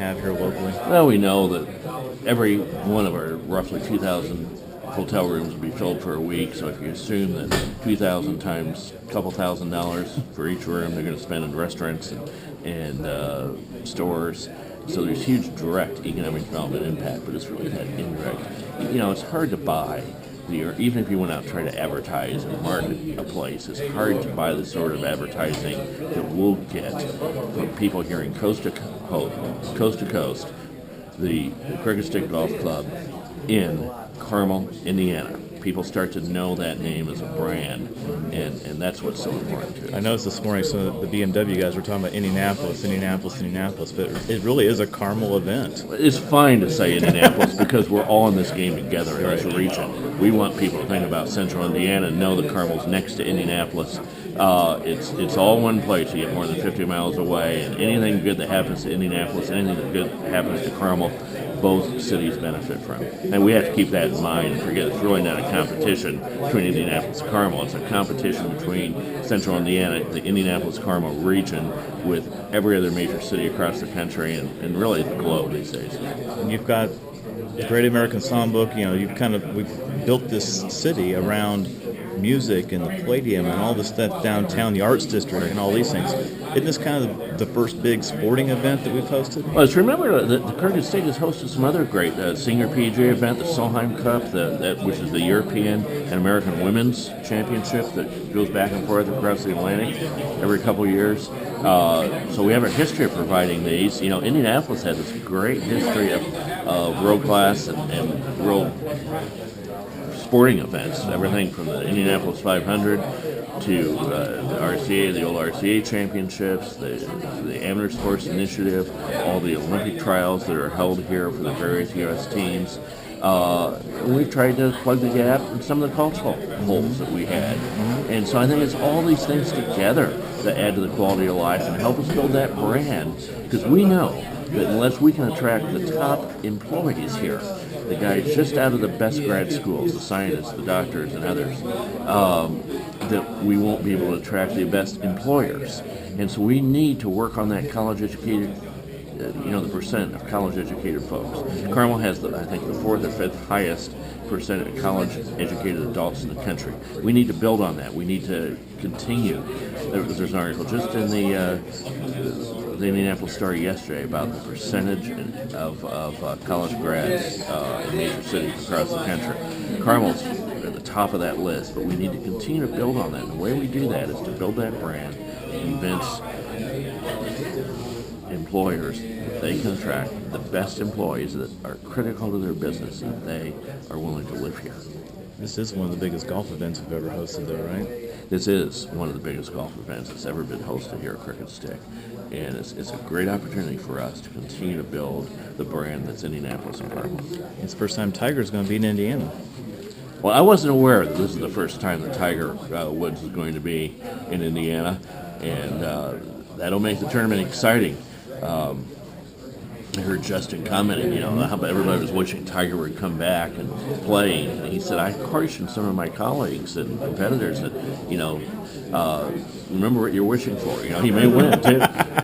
have here locally? Well, we know that every one of our roughly 2,000 hotel rooms will be filled for a week. So if you assume that 2,000 times a couple $1,000s for each room, they're going to spend in restaurants and stores. So there's huge direct economic development impact, but it's really that indirect. It's hard to buy. Even if you went out and tried to advertise and market a place, it's hard to buy the sort of advertising that we'll get from people hearing coast to coast, the Cricket Stick Golf Club in Carmel, Indiana. People start to know that name as a brand, and that's what's so important to us. I noticed this morning some of the BMW guys were talking about Indianapolis, but it really is a Carmel event. It's fine to say Indianapolis because we're all in this game together in this region. We want people to think about Central Indiana and know that Carmel's next to Indianapolis. It's all one place. You get more than 50 miles away, and anything good that happens to Indianapolis, anything that good happens to Carmel, both cities benefit from. And we have to keep that in mind and forget it's really not a competition between Indianapolis and Carmel. It's a competition between Central Indiana, the Indianapolis-Carmel region, with every other major city across the country and really the globe these days. And you've got the Great American Songbook. We've built this city around music and the Palladium and all the stuff downtown, the Arts District and all these things. Isn't this kind of the first big sporting event that we've hosted? Well, let's remember that the Cricket Stick has hosted some other great senior PGA event, the Solheim Cup, which is the European and American Women's Championship that goes back and forth across the Atlantic every couple of years. So we have a history of providing these. Indianapolis has this great history of world-class and world sporting events, everything from the Indianapolis 500 to the RCA, the old RCA championships, the Amateur Sports Initiative, all the Olympic trials that are held here for the various U.S. teams. We've tried to plug the gap in some of the cultural holes that we had. And so I think it's all these things together that add to the quality of life and help us build that brand, because we know that unless we can attract the top employees here, the guys just out of the best grad schools, the scientists, the doctors, and others, that we won't be able to attract the best employers. And so we need to work on that college-educated, the percent of college-educated folks. Carmel has, I think, the fourth or fifth highest percent of college-educated adults in the country. We need to build on that. We need to continue. There's an article just in the Indianapolis Star yesterday about the percentage of college grads in major cities across the country. Carmel's at the top of that list, but we need to continue to build on that. And the way we do that is to build that brand, convince employers that they can attract the best employees that are critical to their business and they are willing to live here. This is one of the biggest golf events we've ever hosted, though, right? This is one of the biggest golf events that's ever been hosted here at Cricket Stick. And it's a great opportunity for us to continue to build the brand that's Indianapolis and Carmel. It's the first time Tiger's going to be in Indiana. Well, I wasn't aware that this is the first time that Tiger Woods is going to be in Indiana, and that'll make the tournament exciting. I heard Justin commenting, how everybody was wishing Tiger would come back and play. And he said, I cautioned some of my colleagues and competitors that, remember what you're wishing for. He may win, too.